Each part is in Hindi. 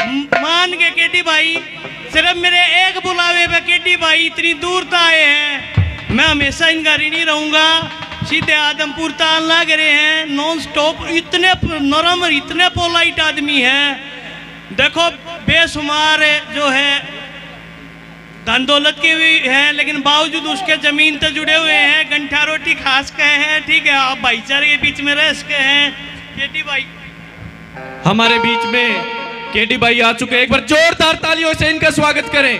मान के केडी भाई सिर्फ मेरे एक बुलावे पे केडी भाई इतनी दूर तक आए हैं। मैं हमेशा इनका ऋणी रहूंगा। सीधे आदमपुर ताल लग रहे हैं नॉन स्टॉप। इतने नरम और इतने पोलाइट आदमी हैं। देखो बेशुमार जो है धन दौलत के भी हैं, लेकिन बावजूद उसके जमीन से जुड़े हुए हैं। गंठा रोटी खास के हैं, ठीक है। आप भाईचारे के बीच में रह सके हैं। केडी भाई हमारे बीच में केडी भाई आ चुके हैं। एक बार जोरदार तालियों से इनका स्वागत करें।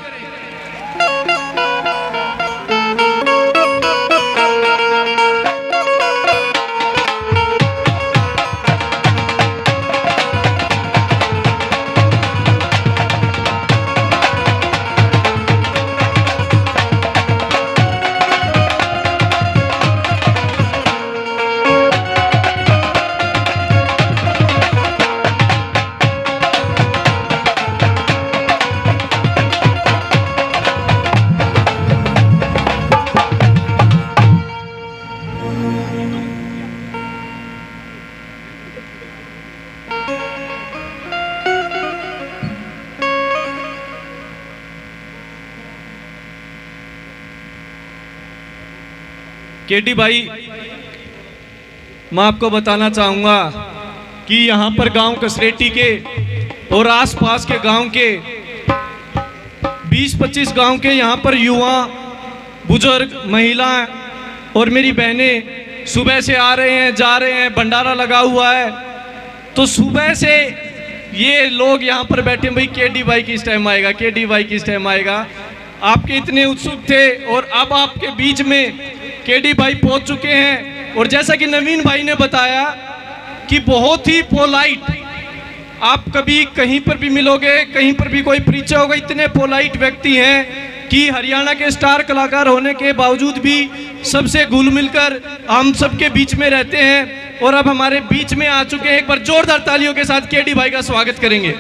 केडी भाई, मैं आपको बताना चाहूंगा कि यहाँ पर गांव कसरेटी के और आसपास के गांव के 20-25 गांव के यहाँ पर युवा, बुजुर्ग, महिलाएं और मेरी बहनें सुबह से आ रहे हैं, जा रहे हैं। भंडारा लगा हुआ है। तो सुबह से ये लोग यहाँ पर बैठे, भाई केडी भाई किस टाइम आएगा, केडी भाई किस टाइम आएगा। आपके इतने उत्सुक थे और अब आपके बीच में केडी भाई पहुंच चुके हैं। और जैसा कि नवीन भाई ने बताया कि बहुत ही पोलाइट, आप कभी कहीं पर भी मिलोगे, कहीं पर भी कोई परिचय होगा, इतने पोलाइट व्यक्ति हैं कि हरियाणा के स्टार कलाकार होने के बावजूद भी सबसे घुल मिलकर हम सबके बीच में रहते हैं। और अब हमारे बीच में आ चुके हैं। एक बार जोरदार तालियों के साथ केडी भाई का स्वागत करेंगे।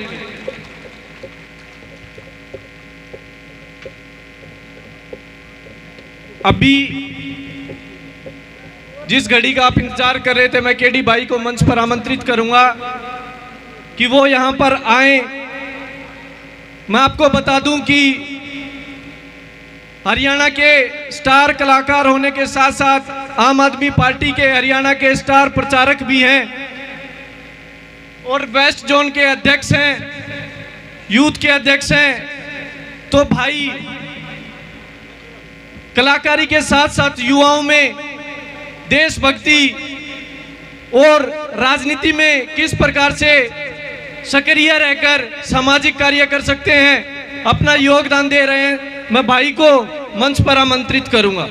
अभी जिस घड़ी का आप इंतजार कर रहे थे, मैं केडी भाई को मंच पर आमंत्रित करूंगा कि वो यहां पर आए। मैं आपको बता दूं कि हरियाणा के स्टार कलाकार होने के साथ साथ आम आदमी पार्टी के हरियाणा के स्टार प्रचारक भी हैं और वेस्ट जोन के अध्यक्ष हैं, यूथ के अध्यक्ष हैं। तो भाई, कलाकारी के साथ साथ युवाओं में देशभक्ति और राजनीति में किस प्रकार से सक्रिय रहकर सामाजिक कार्य कर सकते हैं, अपना योगदान दे रहे हैं। मैं भाई को मंच पर आमंत्रित करूंगा।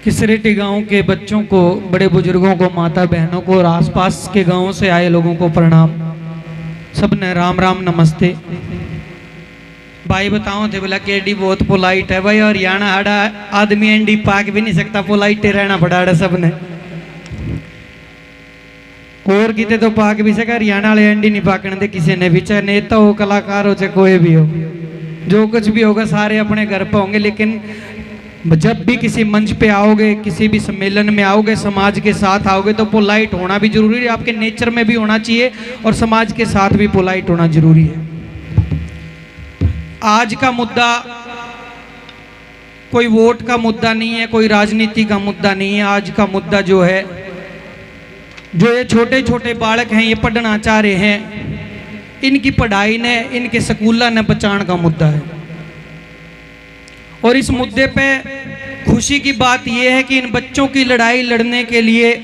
किसरेटी गांव के बच्चों को, बड़े बुजुर्गों को, माता बहनों को और आसपास के गांवों से आए लोगों को प्रणाम। सबने राम राम नमस्ते। भाई बताओ थे बोला केडी बहुत पोलाइट है। भाई हरियाणा हाड़ा आदमी एंडी पाक भी नहीं सकता, पोलाइट रहना पड़ा सबने। और किते तो पाक भी सका, हरियाणा वाले एंडी नहीं पाकने दे किसी ने भी, चाहे नेता हो, कलाकार हो, चाहे कोई भी हो। जो कुछ भी होगा सारे अपने घर पे होंगे। लेकिन जब भी किसी मंच पे आओगे, किसी भी सम्मेलन में आओगे, समाज के साथ आओगे तो पोलाइट होना भी जरूरी है। आपके नेचर में भी होना चाहिए और समाज के साथ भी पोलाइट होना जरूरी है। आज का मुद्दा कोई वोट का मुद्दा नहीं है, कोई राजनीति का मुद्दा नहीं है। आज का मुद्दा जो है, जो ये छोटे छोटे बालक हैं, ये पढ़ना चाह रहे हैं, इनकी पढ़ाई ने, इनके स्कूलों ने बचाने का मुद्दा है। और इस मुद्दे पे खुशी की बात यह है कि इन बच्चों की लड़ाई लड़ने के लिए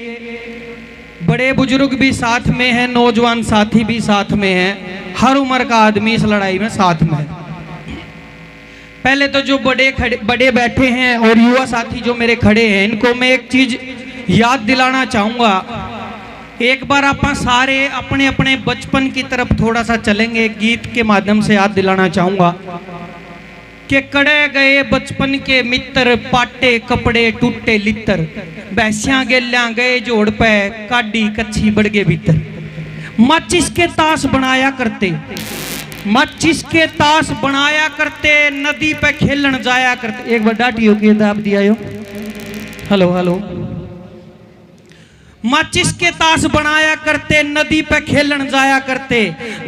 बड़े बुजुर्ग भी साथ में हैं, नौजवान साथी भी साथ में हैं, हर उम्र का आदमी इस लड़ाई में साथ में है। पहले तो जो बड़े बैठे हैं और युवा साथी जो मेरे खड़े हैं, इनको मैं एक चीज याद दिलाना चाहूँगा। एक बार आप सारे अपने अपने बचपन की तरफ थोड़ा सा चलेंगे। एक गीत के माध्यम से याद दिलाना चाहूँगा कि कड़े गए बचपन के मित्र, पाटे कपड़े टूटे लित्र, भैंसियां गेल्या गए जोड़ पे, काडी कच्छी बढ़ गए भीतर। माचिस के ताश बनाया करते, माचिस के ताश बनाया करते, नदी पे खेलन जाया करते। एक बार डाटियो की दाब दिया यो। Hello hello. माचिस के ताश बनाया करते, नदी पे खेलन जाया करते,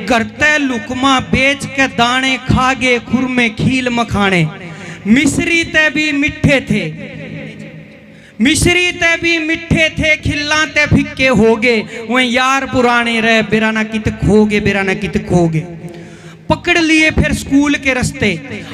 घर ते लुकमा बेच के दाने खागे, खुरमे खील मखाने। मिश्री ते भी मिठे थे, मिश्री ते भी मिठे थे, खिल्ला ते फिक्के होगे, वह यार पुराने रहे, बिराना कित खोगे, बिराना कित खोगे। पकड़ लिए फिर स्कूल के रास्ते,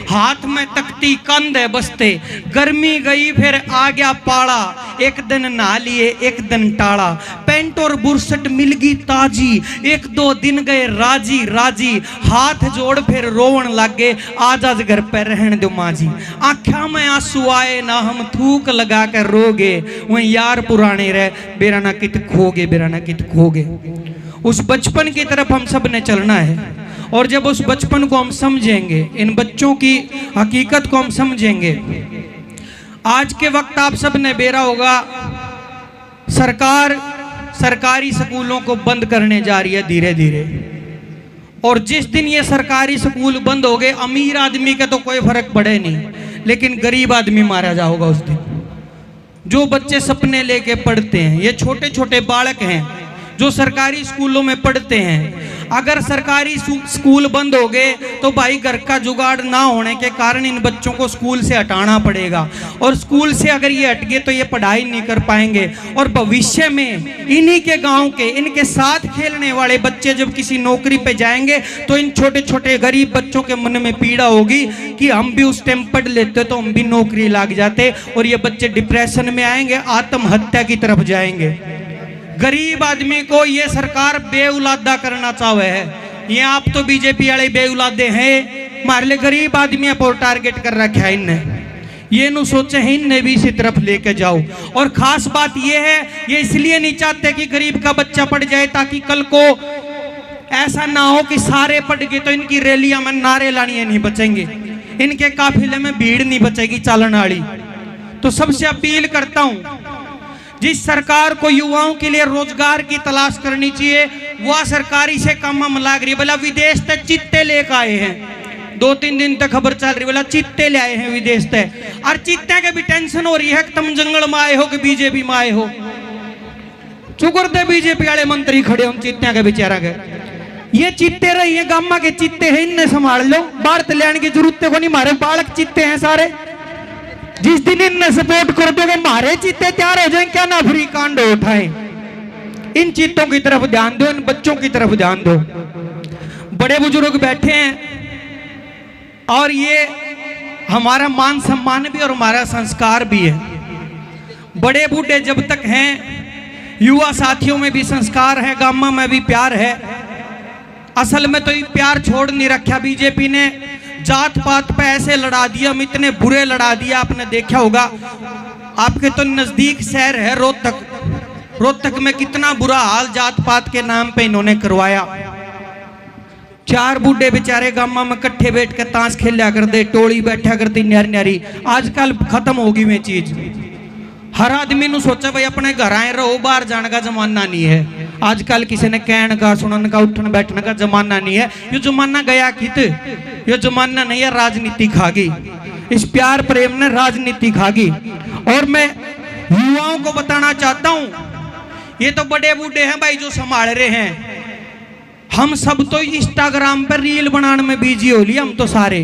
हाथ में तख्ती कंधे बसते, गर्मी गई फिर आ गया पाड़ा, एक दिन नहा लिए एक दिन टाड़ा, पेंट और बुरसट मिल गई ताजी, एक दो दिन गए राजी राजी, हाथ जोड़ फिर रोवन लगे, आज आज घर पे रहन दो माँ जी। आँखा में आंसू आए ना हम थूक लगा कर रोगे, वह यार पुराने रहे, बेराना कित खोगे, बेराना कित खोगे। उस बचपन की तरफ हम सब ने चलना है, और जब उस बचपन को हम समझेंगे, इन बच्चों की हकीकत को हम समझेंगे। आज के वक्त आप सब ने बेरा होगा, सरकार सरकारी स्कूलों को बंद करने जा रही है धीरे धीरे, और जिस दिन ये सरकारी स्कूल बंद हो गए, अमीर आदमी के तो कोई फर्क पड़े नहीं, लेकिन गरीब आदमी मारा जाएगा उस दिन। जो बच्चे सपने लेके पढ़ते हैं, ये छोटे छोटे बालक हैं जो सरकारी स्कूलों में पढ़ते हैं, अगर सरकारी स्कूल बंद हो गए तो भाई घर का जुगाड़ ना होने के कारण इन बच्चों को स्कूल से हटाना पड़ेगा, और स्कूल से अगर ये हट गए तो ये पढ़ाई नहीं कर पाएंगे, और भविष्य में इन्हीं के गांव के, इनके साथ खेलने वाले बच्चे जब किसी नौकरी पे जाएंगे तो इन छोटे छोटे गरीब बच्चों के मन में पीड़ा होगी कि हम भी उस टाइम पढ़ लेते तो हम भी नौकरी लग जाते, और ये बच्चे डिप्रेशन में आएंगे, आत्महत्या की तरफ जाएंगे। गरीब आदमी को ये सरकार बेउलादा करना चाहे है। ये आप तो बीजेपी वाले बेउलादे हैं, हमारे लिए गरीब आदमी पर टारगेट कर रखा है इनने। ये नु सोचे हैं इनने भी इसी तरफ लेके जाओ। और खास बात ये है, ये इसलिए नहीं चाहते कि गरीब का बच्चा पढ़ जाए ताकि कल को ऐसा ना हो कि सारे पढ़ गए तो इनकी रैलियां में नारे लानियां नहीं बचेंगे, इनके काफिले में भीड़ नहीं बचेगी चालन वाली। तो सबसे अपील करता हूं, जिस सरकार को युवाओं के लिए रोजगार की तलाश करनी चाहिए, वह सरकारी से कम हम लाग रही है। बोला विदेश तक चित्ते लेकर आए हैं, 2-3 दिन तक खबर चल रही, बोला चित्ते ले आए हैं विदेश तक, और चित्ते के भी टेंशन हो रही है कि तुम जंगल में आए हो कि बीजेपी में आए हो। चुकुरते बीजेपी वाले मंत्री खड़े उन चित्ते के बेचारा के, ये चित्ते रही है गामा के चित्ते हैं, इन्हें संभाल लो, बाढ़ लेने की जरूरत को नहीं, मारे बालक चित्ते हैं सारे। जिस दिन इनने सपोर्ट कर दोगे मारे चित्ते तैयार हो जाए, क्या ना फ्री कांड उठाए। इन चित्तों की तरफ ध्यान दो, इन बच्चों की तरफ ध्यान दो। बड़े बुजुर्ग बैठे हैं और ये हमारा मान सम्मान भी और हमारा संस्कार भी है। बड़े बूढ़े जब तक हैं, युवा साथियों में भी संस्कार है, गामा में भी प्यार है। असल में तो ये प्यार छोड़ नहीं रखा बीजेपी ने, जात पात पे ऐसे लड़ा दिया, हम इतने बुरे लड़ा दिया। आपने देखा होगा, आपके तो नजदीक शहर है रोहतक, रोहतक में कितना बुरा हाल जात पात के नाम पे इन्होंने करवाया। 4 बूढ़े बेचारे गामा में इकट्ठे बैठ के ताश खेला करते, टोली बैठा करती न्यारी न्यारी। आजकल खत्म होगी वे चीज। हर आदमी नु सोचा भाई अपने घर आए रहो, बाहर जाने का जमाना नहीं है। आजकल किसी ने कहने का, सुनने का, उठने बैठने का जमाना नहीं है। ये जमाना गया कित, ये जमाना नहीं है, राजनीति खा गई। इस प्यार प्रेम ने राजनीति खा गई। और मैं युवाओं को बताना चाहता हूं, ये तो बड़े बूढ़े हैं भाई जो संभाल रहे हैं, हम सब तो इंस्टाग्राम पर रील बनाने में बिजी हो लिए। हम तो सारे,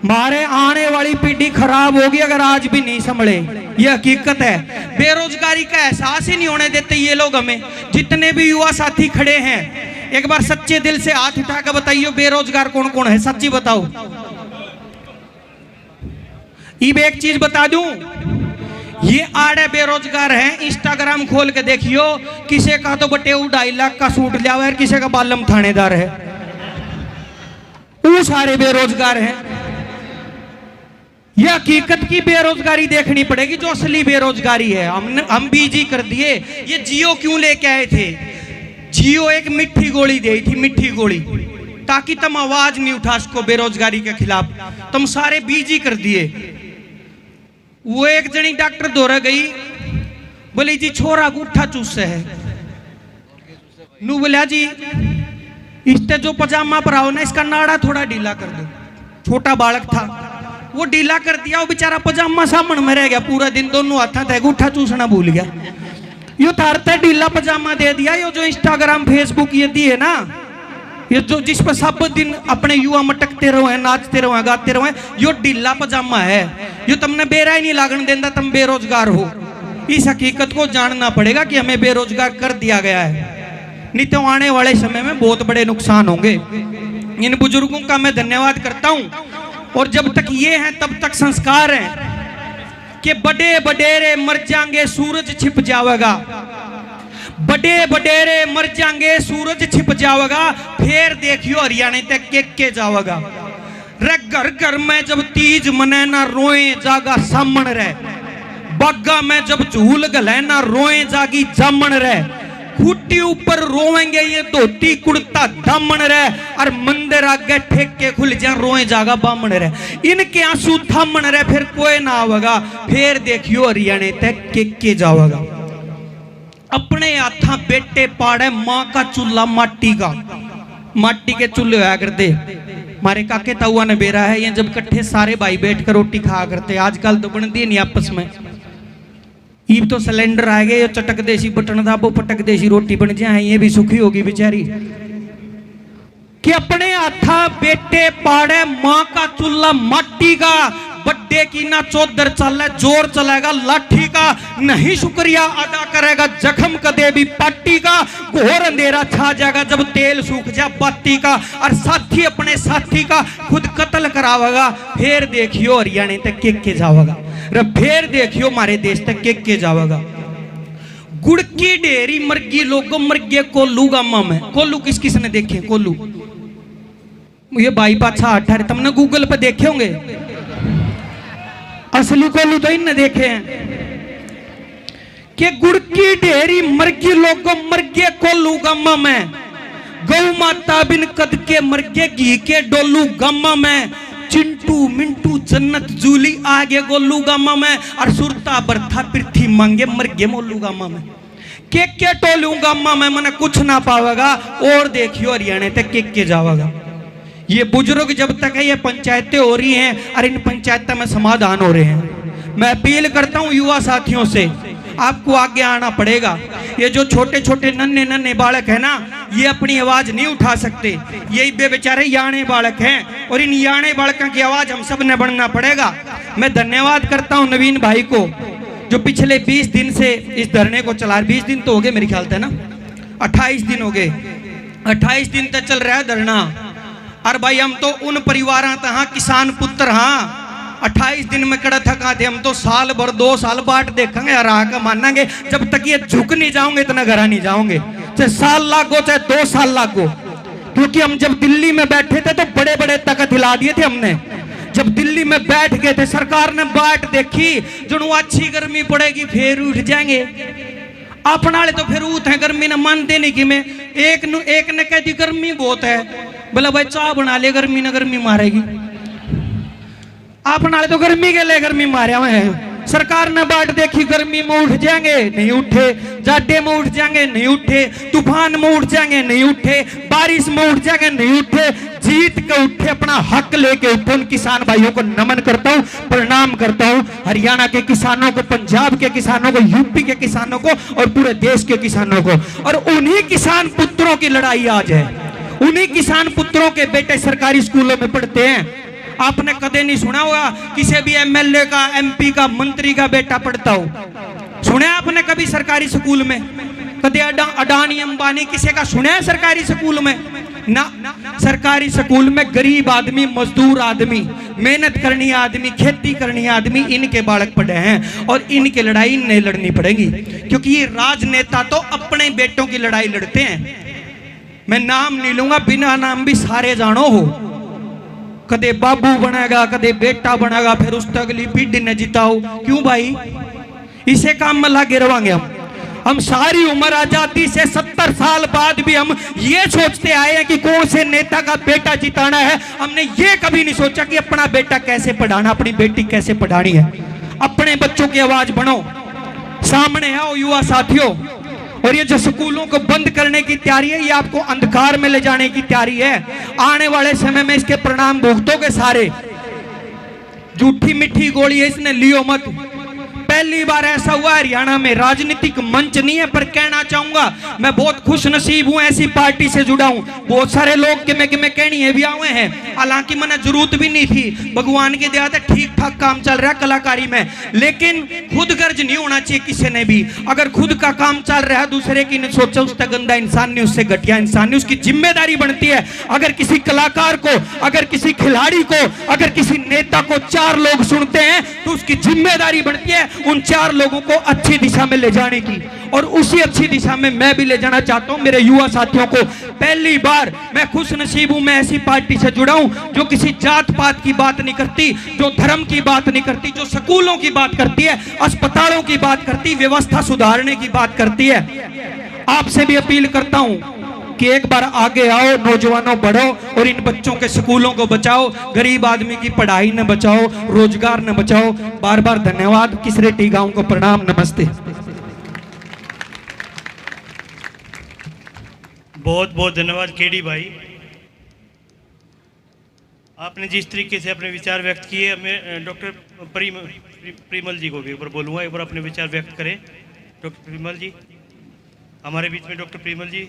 हमारे आने वाली पीढ़ी खराब होगी अगर आज भी नहीं संभले, ये हकीकत है। बेरोजगारी का एहसास ही नहीं होने देते ये लोग हमें। जितने भी युवा साथी खड़े हैं, एक बार सच्चे दिल से हाथ उठा कर बताइए बेरोजगार कौन कौन है, सच्ची बताओ। अब एक चीज बता दूं, ये आड़े बेरोजगार हैं, इंस्टाग्राम खोल के देखियो, किसी का तो बटे 2.5 लाख का सूट लिया हुआ है, किसी का बालम थानेदार है, वो सारे बेरोजगार हैं। यह हकीकत की बेरोजगारी देखनी पड़ेगी, जो असली बेरोजगारी है। हम बीजी कर दिए। ये जियो क्यों लेके आए थे? जियो एक मिठी गोली दी थी, मिठी गोली, ताकि तुम आवाज नहीं उठा सको बेरोजगारी के खिलाफ। तुम सारे बीजी कर दिए। वो एक जनी डॉक्टर दौरा गई, बोली जी छोरा गुट्ठा चूस है। नू बोला जी इससे जो पजामा पराओ ना, इसका नाड़ा थोड़ा ढीला कर दो। छोटा बालक था, वो ढीला कर दिया, वो बेचारा पजामा सामने में रह गया। पूरा दिन दोनों हाथा थे, गुट्ठा चूसना भूल गया। यो थारते ढीला पजामा दे दिया, यो जो इंस्टाग्राम फेसबुक ये दिए ना, ये जो जिस पर सब दिन अपने युवा मटकते रहो हैं, नाचते रहो हैं, गाते रहो हैं, यो ढीला पजामा है। यो तुमने बेरा ही नहीं लागन देता, तुम बेरोजगार हो। इस हकीकत को जानना पड़ेगा कि हमें बेरोजगार कर दिया गया है, नहीं तो आने वाले समय में बहुत बड़े नुकसान होंगे। इन बुजुर्गों का मैं धन्यवाद करता हूं। और जब तक ये हैं तब तक संस्कार हैं कि बड़े बडेरे मर जाएंगे सूरज छिप जाएगा, बड़े बडेरे मर जाएंगे सूरज छिप जाएगा, फिर देखियो हरियाणा तक के जाएगा। रे घर घर में जब तीज मने ना रोए जागा सामन रे, बागा में जब झूल गले ना रोए जागी जामन रे, खूटी ऊपर रोएंगे ये धोती कुर्ता दामन रे, और मंदिर आगे ठेके खुल जा रोए जागा बामन रे। इनके आंसू थामन रे, फिर कोई ना आवेगा, फिर देखियो हरियाणा तक के जाओगा। अपने हाथा बेटे पाड़े माँ का चूल्हा माटी का, माटी के चूल्हे होया करते। हमारे काके ताऊआ ने बेरा है, ये जब इकट्ठे सारे भाई बैठ कर रोटी खाया करते। आजकल तो बनती नहीं आपस में, ईब तो सिलेंडर आ गए, चटक देसी बटन दाबो पटक देसी रोटी बन जाए, ये भी सुखी होगी बेचारी। कि अपने हाथा बेटे पाड़े माँ का चूल्हा माटी का, बड्डे की ना चौधर चल जोर चलेगा लाठी का, नहीं शुक्रिया अदा करेगा जख्म कदे भी पाटी का, घोर अंधेरा छा जाएगा जब तेल सूख जा बाती का, और साथी अपने साथी का खुद कत्ल करावेगा, फिर देखियो हरियाणा तक के जावेगा, फिर देखियो हमारे देश तक के जावेगा। गुड़ की डेरी मर्गी लोगों मर्गे कोल्लू गामा में, कोल्लू किस किस ने देखे? कोल्लू ये बाई पाछा 18 तुमने गूगल पे देखे होंगे, असली कोल्लू तो इनने देखे हैं। कि गुड़ की ढेरी मर्गी लोगों मर्गे कोल्लू गामा में, गौ माता बिन कद के मर्गे घी के डोलू गामा में, चिंटू मिंटू जन्नत जूली आगे गोलू गामा में, और सुरता बरथा पृथ्वी मांगे मर्गे मोलू गामा में। के टोलू गामा में मने कुछ ना पावेगा, और देखियो हरियाणा तक के जावेगा। ये बुजुर्ग जब तक है, ये पंचायतें हो रही हैं और इन पंचायतों में समाधान हो रहे हैं। मैं अपील करता हूं युवा साथियों से, आपको आगे आना पड़ेगा। ये जो छोटे छोटे नन्हे नन्हे बालक है ना, ये अपनी आवाज नहीं उठा सकते, यही बेचारे याने बालक हैं, और इन याने बालकों की आवाज हम सब ने बढ़ना पड़ेगा। मैं धन्यवाद करता हूं नवीन भाई को, जो पिछले 20 दिन से इस धरने को चला। 20 दिन तो हो गए मेरे ख्याल से ना, 28 दिन हो गए, 28 दिन तक चल रहा है धरना। और भाई हम तो उन परिवार हाँ किसान पुत्र, हाँ 28 दिन में कड़ा थका थे, हम तो साल भर 2 साल बाट देखेंगे, हरा का मानेंगे, जब तक ये झुक नहीं जाओगे इतना घरा नहीं जाओगे, चाहे साल लागो चाहे 2 साल लागो। क्योंकि हम जब दिल्ली में बैठे थे तो बड़े बड़े तख्त हिला दिए थे हमने। जब दिल्ली में बैठ गए थे, सरकार ने बाट देखी, जो अच्छी गर्मी पड़ेगी फिर उठ जाएंगे। अपना तो फिर उठ है गर्मी न मानते नहीं कि मैं एक ने कहती गर्मी बहुत है, बोला भाई चाह बना ले, गर्मी न गर्मी मारेगी। अपना तो गर्मी के लिए गर्मी मारे हुए हैं। सरकार ने बाट देखी, गर्मी में उठ जाएंगे नहीं उठे, जाडे में उठ जाएंगे नहीं उठे, तूफान में उठ जाएंगे नहीं उठे, बारिश में उठ जाएंगे नहीं उठे, जीत के उठे, अपना हक लेके उठे। उन किसान भाइयों को नमन करता हूँ, प्रणाम करता हूँ। हरियाणा के किसानों को, पंजाब के किसानों को, यूपी के किसानों को और पूरे देश के किसानों को। और उन्हीं किसान पुत्रों की लड़ाई आज है, उन्हीं किसान पुत्रों के बेटे सरकारी स्कूलों में पढ़ते हैं। आपने कदे नहीं सुना होगा किसी भी एमएलए का, एमपी का, मंत्री का बेटा पढ़ता हो? सुना आपने कभी सरकारी स्कूल में? कदे अडानी अंबानी किसी का सुना है सरकारी स्कूल में? ना। सरकारी स्कूल में गरीब आदमी, मजदूर आदमी, मेहनत करनी आदमी, खेती करनी आदमी, इनके बालक पढ़े हैं। और इनकी लड़ाई नहीं लड़नी पड़ेगी, क्योंकि ये राजनेता तो अपने बेटों की लड़ाई लड़ते हैं। मैं नाम नहीं लूंगा, बिना नाम भी सारे जानो हो। कदे बाबू बनेगा, कदे बेटा बनेगा, फिर उस तक अगली पीढ़ी ने जिताओ। क्यों भाई? इसे काम में लागे रवांगे हम सारी उम्र। आजादी से 70 साल बाद भी हम ये सोचते आए हैं कि कौन से नेता का बेटा जिताना है। हमने ये कभी नहीं सोचा कि अपना बेटा कैसे पढ़ाना, अपनी बेटी कैसे पढ़ानी है। अपने बच्चों की आवाज बनो, सामने आओ युवा साथियों। और ये जो स्कूलों को बंद करने की तैयारी है, ये आपको अंधकार में ले जाने की तैयारी है। आने वाले समय में इसके परिणाम भुगतोगे सारे। झूठी मिठी गोली है, इसने लियो मत। पहली बार ऐसा हुआ हरियाणा में, राजनीतिक मंच नहीं है पर कहना चाहूंगा मैं बहुत खुश नसीब हूं, ऐसी पार्टी से जुड़ा हूं। बहुत सारे लोग के मैं कहनी है भी आए हैं, हालांकि मैंने जरूरत भी नहीं थी, भगवान की दया से ठीक ठाक काम चल रहा है कलाकारी में, लेकिन खुद गर्ज नहीं होना चाहिए किसी ने भी। अगर खुद का काम चल रहा है, दूसरे की नहीं सोचा, उससे गंदा इंसान नहीं, उससे घटिया इंसान नहीं। उसकी जिम्मेदारी बनती है, अगर किसी कलाकार को, अगर किसी खिलाड़ी को, अगर किसी नेता को 4 लोग सुनते हैं तो उसकी जिम्मेदारी बनती है उन 4 लोगों को अच्छी दिशा में ले जाने की। और उसी अच्छी दिशा में मैं भी ले जाना चाहता हूं मेरे युवा साथियों को। पहली बार मैं खुश नसीब हूं, मैं ऐसी पार्टी से जुड़ा हूं जो किसी जात पात की बात नहीं करती, जो धर्म की बात नहीं करती, जो स्कूलों की बात करती है, अस्पतालों की बात करती, व्यवस्था सुधारने की बात करती है। आपसे भी अपील करता हूं कि एक बार आगे आओ, नौजवानों बढ़ो और इन बच्चों के स्कूलों को बचाओ, गरीब आदमी की पढ़ाई न बचाओ, रोजगार न बचाओ। बार बार धन्यवाद। किसरेटी गांव को प्रणाम, नमस्ते। बहुत बहुत धन्यवाद केडी भाई, आपने जिस तरीके से अपने विचार व्यक्त किए। मैं डॉक्टर परिमल जी को भी एक बार बोलूँगा, एक बार अपने विचार व्यक्त करें। डॉक्टर परिमल जी हमारे बीच में, डॉक्टर परिमल जी।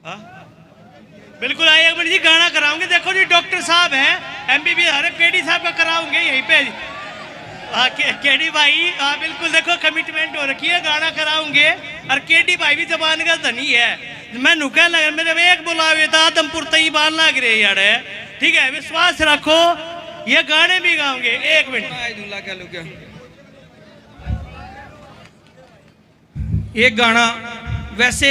हाँ बिल्कुल आइए, एक मिनट जी, गाना कराऊंगे। देखो जी डॉक्टर साहब हैं, MBBS, अरे केडी साहब का कराऊंगे यहीं पे। हाँ केडी भाई, हाँ बिल्कुल, देखो कमिटमेंट हो रखी है, गाना कराऊंगे। और केडी भाई भी जबान का धनी है, मैं नुका लगा, मेरे एक बुलावे था आदमपुर तई बार लग रहे यार। ठीक है, विश्वास रखो, ये गाने भी गाऊंगे। एक मिनट, एक गाना, वैसे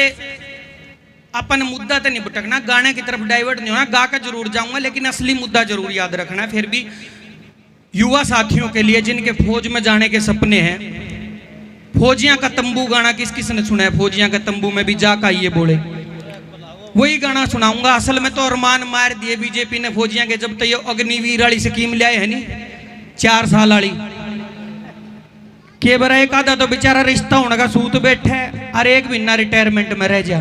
अपन मुद्दा तो नहीं भटकना, गाने की तरफ डाइवर्ट नहीं होना, गा कर जरूर जाऊंगा, लेकिन असली मुद्दा जरूर याद रखना है। फिर भी युवा साथियों के लिए जिनके फौज में जाने के सपने हैं, फौजियां का तंबू गाना किस किस ने सुना है? फौजियां का तंबू में भी जा का ये बोले, वही गाना सुनाऊंगा। असल में तो अरमान मार दिए बीजेपी ने फौजियां के, जब तो ये अग्निवीर वाली स्कीम ले आए है नी 4 साल वाली के बरा, एक आधा तो बेचारा रिश्ता होने का सूत बैठा है, और 1 महीना रिटायरमेंट में रह जा,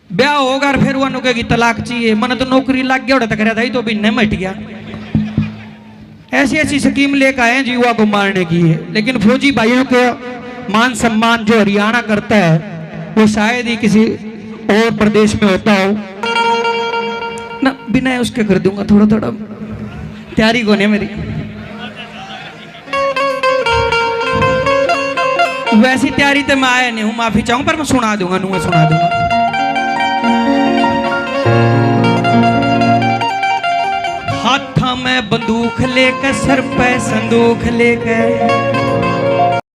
ब्याह होगा और फिर वो कहेगी तलाक चाहिए। मन तो नौकरी लग गया तक रहा था, तो भी न मट गया। ऐसी ऐसी स्कीम लेकर आए हैं युवा को मारने की है। लेकिन फौजी भाइयों के मान सम्मान जो हरियाणा करता है वो शायद ही किसी और प्रदेश में होता हो ना। बिना उसके कर दूंगा, थोड़ा थोड़ा तैयारी को नहीं मेरी, वैसी तैयारी तो मैं आया नहीं हूं, माफी चाहूंगा, पर मैं सुना दूंगा, नुआ सुना दूंगा। हाथ में बंदूक लेकर, सर पे संदूक लेकर,